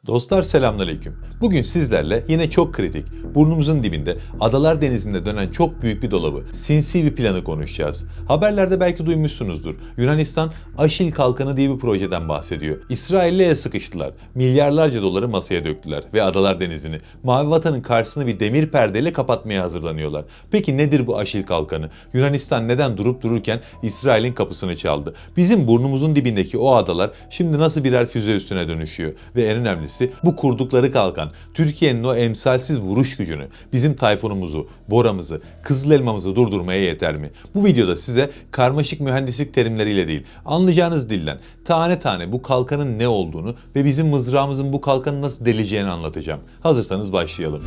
Dostlar selamünaleyküm. Bugün sizlerle yine çok kritik, burnumuzun dibinde Adalar Denizi'nde dönen çok büyük bir dolabı, sinsi bir planı konuşacağız. Haberlerde belki duymuşsunuzdur. Yunanistan Aşil Kalkanı diye bir projeden bahsediyor. İsrail'le el sıkıştılar. Milyarlarca doları masaya döktüler ve Adalar Denizi'ni, Mavi Vatan'ın karşısını bir demir perdeyle kapatmaya hazırlanıyorlar. Peki nedir bu Aşil Kalkanı? Yunanistan neden durup dururken İsrail'in kapısını çaldı? Bizim burnumuzun dibindeki o adalar şimdi nasıl birer füze üstüne dönüşüyor? Ve en önemlisi bu kurdukları kalkan Türkiye'nin o emsalsiz vuruş gücünü, bizim Tayfun'umuzu, Bora'mızı, Kızıl Elma'mızı durdurmaya yeter mi? Bu videoda size karmaşık mühendislik terimleriyle değil, anlayacağınız dilden tane tane bu kalkanın ne olduğunu ve bizim mızrağımızın bu kalkanı nasıl deleceğini anlatacağım. Hazırsanız başlayalım.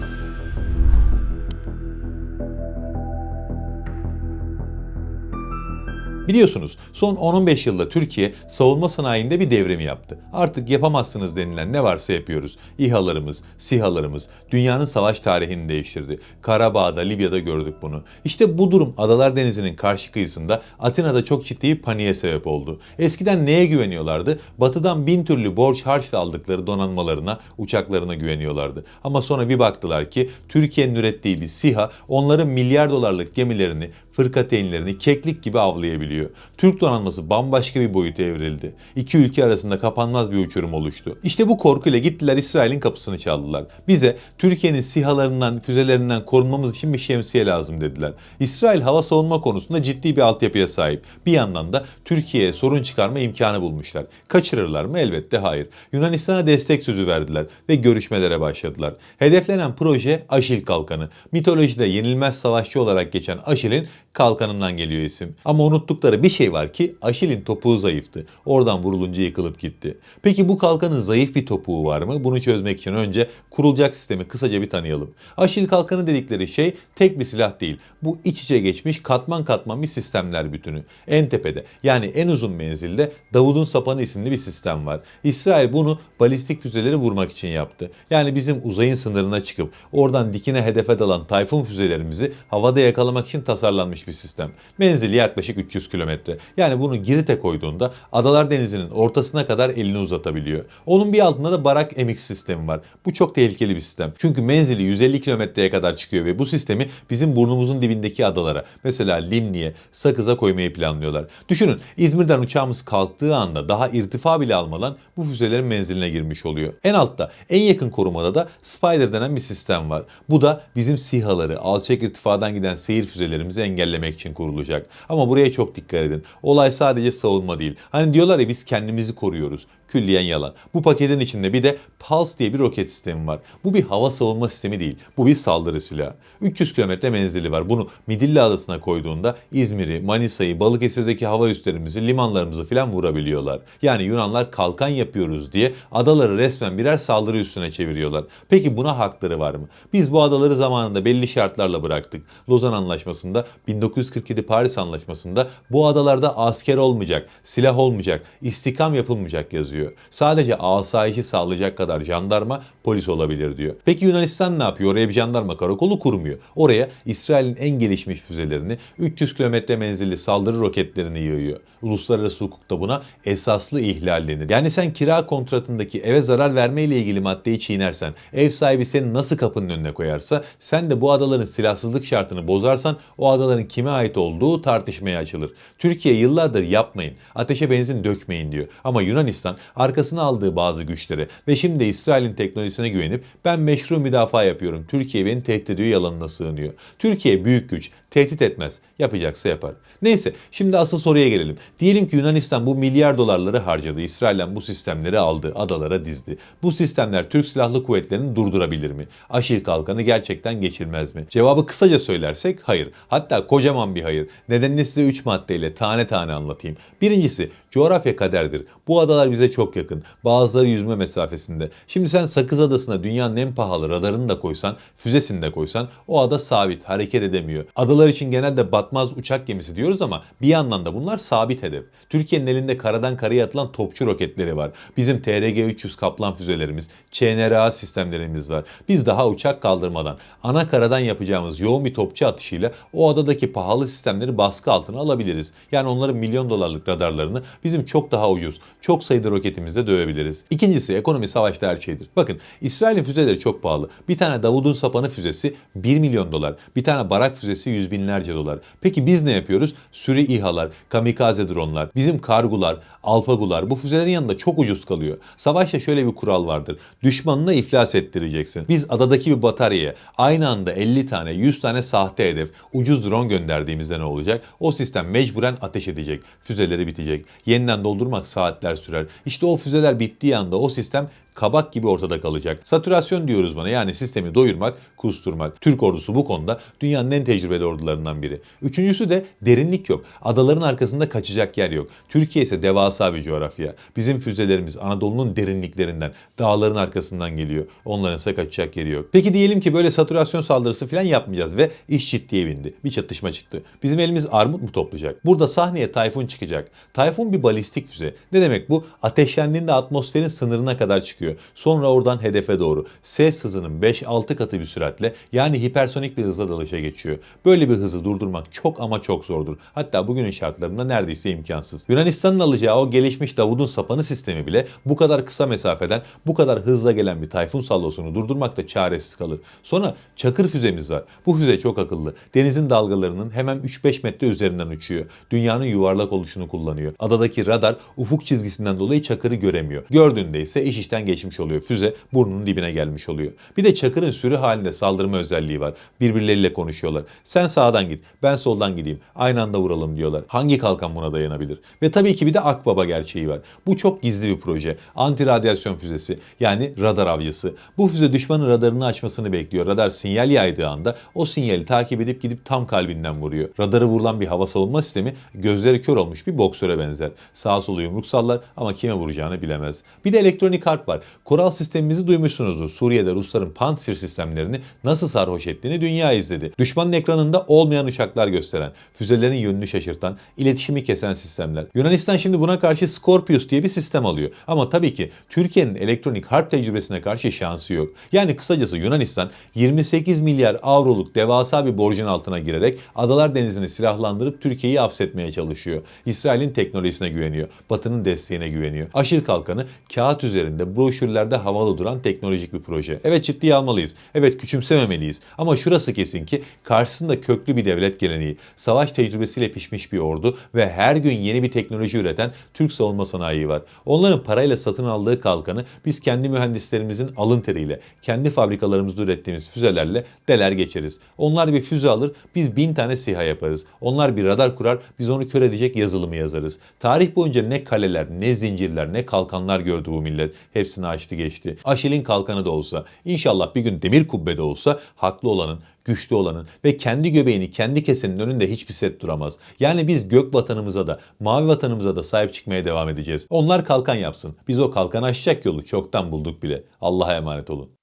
Biliyorsunuz son 10-15 yılda Türkiye savunma sanayinde bir devrim yaptı. Artık yapamazsınız denilen ne varsa yapıyoruz. İHA'larımız, SİHA'larımız dünyanın savaş tarihini değiştirdi. Karabağ'da, Libya'da gördük bunu. İşte bu durum Adalar Denizi'nin karşı kıyısında Atina'da çok ciddi bir paniğe sebep oldu. Eskiden neye güveniyorlardı? Batı'dan bin türlü borç harçla aldıkları donanmalarına, uçaklarına güveniyorlardı. Ama sonra bir baktılar ki Türkiye'nin ürettiği bir SİHA onların milyar dolarlık gemilerini, fırkateynlerini keklik gibi avlayabiliyor. Türk donanması bambaşka bir boyuta evrildi. İki ülke arasında kapanmaz bir uçurum oluştu. İşte bu korkuyla gittiler İsrail'in kapısını çaldılar. Bize Türkiye'nin SİHA'larından, füzelerinden korunmamız için bir şemsiye lazım dediler. İsrail hava savunma konusunda ciddi bir altyapıya sahip. Bir yandan da Türkiye'ye sorun çıkarma imkanı bulmuşlar. Kaçırırlar mı? Elbette hayır. Yunanistan'a destek sözü verdiler ve görüşmelere başladılar. Hedeflenen proje Aşil Kalkanı. Mitolojide yenilmez savaşçı olarak geçen Aşil'in kalkanından geliyor isim. Ama unuttukları bir şey var ki Aşil'in topuğu zayıftı. Oradan vurulunca yıkılıp gitti. Peki bu kalkanın zayıf bir topuğu var mı? Bunu çözmek için önce kurulacak sistemi kısaca bir tanıyalım. Aşil kalkanı dedikleri şey tek bir silah değil. Bu iç içe geçmiş katman katman bir sistemler bütünü. En tepede yani en uzun menzilde Davud'un Sapanı isimli bir sistem var. İsrail bunu balistik füzeleri vurmak için yaptı. Yani bizim uzayın sınırına çıkıp oradan dikine hedefe dalan Tayfun füzelerimizi havada yakalamak için tasarlanmış bir sistem. Menzili yaklaşık 300 kilometre. Yani bunu Girit'e koyduğunda Adalar Denizi'nin ortasına kadar elini uzatabiliyor. Onun bir altında da Barak MX sistemi var. Bu çok tehlikeli bir sistem. Çünkü menzili 150 kilometreye kadar çıkıyor ve bu sistemi bizim burnumuzun dibindeki adalara, mesela Limni'ye, Sakız'a koymayı planlıyorlar. Düşünün İzmir'den uçağımız kalktığı anda daha irtifa bile almadan bu füzelerin menziline girmiş oluyor. En altta, en yakın korumada da Spider denen bir sistem var. Bu da bizim SİHA'ları, alçak irtifadan giden seyir füzelerimizi engellemek için kurulacak. Ama buraya çok dikkat edin. Olay sadece savunma değil. Hani diyorlar ya biz kendimizi koruyoruz. Külliyen yalan. Bu paketin içinde bir de Pulse diye bir roket sistemi var. Bu bir hava savunma sistemi değil. Bu bir saldırı silahı. 300 kilometre menzili var. Bunu Midilli Adası'na koyduğunda İzmir'i, Manisa'yı, Balıkesir'deki hava üslerimizi, limanlarımızı filan vurabiliyorlar. Yani Yunanlar kalkan yapıyoruz diye adaları resmen birer saldırı üssüne çeviriyorlar. Peki buna hakları var mı? Biz bu adaları zamanında belli şartlarla bıraktık. Lozan Anlaşması'nda, 1947 Paris Anlaşması'nda bu adalarda asker olmayacak, silah olmayacak, istikam yapılmayacak yazıyor. Sadece asayişi sağlayacak kadar jandarma, polis olabilir diyor. Peki Yunanistan ne yapıyor? Oraya bir jandarma karakolu kurmuyor. Oraya İsrail'in en gelişmiş füzelerini, 300 kilometre menzilli saldırı roketlerini yığıyor. Uluslararası hukukta buna esaslı ihlal denir. Yani sen kira kontratındaki eve zarar verme ile ilgili maddeyi çiğnersen, ev sahibi seni nasıl kapının önüne koyarsa, sen de bu adaların silahsızlık şartını bozarsan o adaların kime ait olduğu tartışmaya açılır. Türkiye yıllardır yapmayın, ateşe benzin dökmeyin diyor. Ama Yunanistan arkasına aldığı bazı güçlere ve şimdi İsrail'in teknolojisine güvenip ben meşru müdafaa yapıyorum, Türkiye beni tehdit ediyor yalanına sığınıyor. Türkiye büyük güç, tehdit etmez. Yapacaksa yapar. Neyse şimdi asıl soruya gelelim. Diyelim ki Yunanistan bu milyar dolarları harcadı. İsrail'den bu sistemleri aldı, adalara dizdi. Bu sistemler Türk Silahlı Kuvvetleri'ni durdurabilir mi? Aşil Kalkanı gerçekten geçilmez mi? Cevabı kısaca söylersek hayır. Hatta kocaman bir hayır. Nedenini size 3 maddeyle tane tane anlatayım. Birincisi coğrafya kaderdir. Bu adalar bize çok yakın. Bazıları yüzme mesafesinde. Şimdi sen Sakız Adası'na dünyanın en pahalı radarını da koysan, füzesini de koysan o ada sabit, hareket edemiyor. Adalar için genelde batmaz uçak gemisi diyoruz ama bir yandan da bunlar sabit hedef. Türkiye'nin elinde karadan karaya atılan topçu roketleri var. Bizim TRG-300 Kaplan füzelerimiz, ÇNRA sistemlerimiz var. Biz daha uçak kaldırmadan ana karadan yapacağımız yoğun bir topçu atışıyla o adadaki pahalı sistemleri baskı altına alabiliriz. Yani onların milyon dolarlık radarlarını bizim çok daha ucuz, çok sayıda roket roketimizle dövebiliriz. İkincisi, ekonomi savaşta her şeydir. Bakın, İsrail'in füzeleri çok pahalı. Bir tane Davud'un sapanı füzesi 1 milyon dolar. Bir tane Barak füzesi yüz binlerce dolar. Peki biz ne yapıyoruz? Sürü İHA'lar, kamikaze dronlar, bizim Kargular, Alpagular bu füzelerin yanında çok ucuz kalıyor. Savaşta şöyle bir kural vardır. Düşmanını iflas ettireceksin. Biz adadaki bir bataryaya aynı anda 50 tane, 100 tane sahte hedef, ucuz drone gönderdiğimizde ne olacak? O sistem mecburen ateş edecek. Füzeleri bitecek. Yeniden doldurmak saatler sürer. İşte o füzeler bittiği anda o sistem kabak gibi ortada kalacak. Satürasyon diyoruz buna, yani sistemi doyurmak, kusturmak. Türk ordusu bu konuda dünyanın en tecrübeli ordularından biri. Üçüncüsü de derinlik yok. Adaların arkasında kaçacak yer yok. Türkiye ise devasa bir coğrafya. Bizim füzelerimiz Anadolu'nun derinliklerinden, dağların arkasından geliyor. Onların ise kaçacak yeri yok. Peki diyelim ki böyle satürasyon saldırısı falan yapmayacağız ve iş ciddiye bindi. Bir çatışma çıktı. Bizim elimiz armut mu toplayacak? Burada sahneye Tayfun çıkacak. Tayfun bir balistik füze. Ne demek bu? Ateşlendiğinde atmosferin sınırına kadar çıkıyor. Sonra oradan hedefe doğru ses hızının 5-6 katı bir süratle, yani hipersonik bir hızla dalışa geçiyor. Böyle bir hızı durdurmak çok ama çok zordur. Hatta bugünün şartlarında neredeyse imkansız. Yunanistan'ın alacağı o gelişmiş Davud'un sapanı sistemi bile bu kadar kısa mesafeden bu kadar hızla gelen bir Tayfun sallosunu durdurmakta çaresiz kalır. Sonra Çakır füzemiz var. Bu füze çok akıllı. Denizin dalgalarının hemen 3-5 metre üzerinden uçuyor. Dünyanın yuvarlak oluşunu kullanıyor. Adadaki radar ufuk çizgisinden dolayı Çakır'ı göremiyor. Gördüğünde ise iş işten geçmiş oluyor. Füze burnunun dibine gelmiş oluyor. Bir de Çakır'ın sürü halinde saldırma özelliği var. Birbirleriyle konuşuyorlar. Sen sağdan git, ben soldan gideyim. Aynı anda vuralım diyorlar. Hangi kalkan buna dayanabilir? Ve tabii ki bir de Akbaba gerçeği var. Bu çok gizli bir proje. Anti radyasyon füzesi, yani radar avcısı. Bu füze düşmanın radarını açmasını bekliyor. Radar sinyal yaydığı anda o sinyali takip edip gidip tam kalbinden vuruyor. Radarı vurulan bir hava savunma sistemi gözleri kör olmuş bir boksöre benzer. Sağa sola yumruk sallar ama kime vuracağını bilemez. Bir de elektronik harp var. Koral sistemimizi duymuşsunuzdur. Suriye'de Rusların Pantsir sistemlerini nasıl sarhoş ettiğini dünya izledi. Düşmanın ekranında olmayan uçaklar gösteren, füzelerin yönünü şaşırtan, iletişimi kesen sistemler. Yunanistan şimdi buna karşı Scorpius diye bir sistem alıyor. Ama tabii ki Türkiye'nin elektronik harp tecrübesine karşı şansı yok. Yani kısacası Yunanistan 28 milyar avroluk devasa bir borcun altına girerek Adalar Denizi'ni silahlandırıp Türkiye'yi hapsetmeye çalışıyor. İsrail'in teknolojisine güveniyor. Batı'nın desteğine güveniyor. Aşil kalkanı kağıt üzerinde, broşürlerde havalı duran teknolojik bir proje. Evet, ciddiye almalıyız. Evet, küçümsememeliyiz. Ama şurası kesin ki karşısında köklü bir devlet geleneği, savaş tecrübesiyle pişmiş bir ordu ve her gün yeni bir teknoloji üreten Türk savunma sanayi var. Onların parayla satın aldığı kalkanı biz kendi mühendislerimizin alın teriyle, kendi fabrikalarımızda ürettiğimiz füzelerle deler geçeriz. Onlar bir füze alır, biz 1000 tane SİHA yaparız. Onlar bir radar kurar, biz onu kör edecek yazılımı yazarız. Tarih boyunca ne kaleler, ne zincirler, ne kalkanlar gördü bu millet. Hepsini açtı geçti. Aşil'in kalkanı da olsa, inşallah bir gün demir kubbede olsa, haklı olanın, güçlü olanın ve kendi göbeğini kendi kesenin önünde hiçbir set duramaz. Yani biz gök vatanımıza da, mavi vatanımıza da sahip çıkmaya devam edeceğiz. Onlar kalkan yapsın. Biz o kalkan aşacak yolu çoktan bulduk bile. Allah'a emanet olun.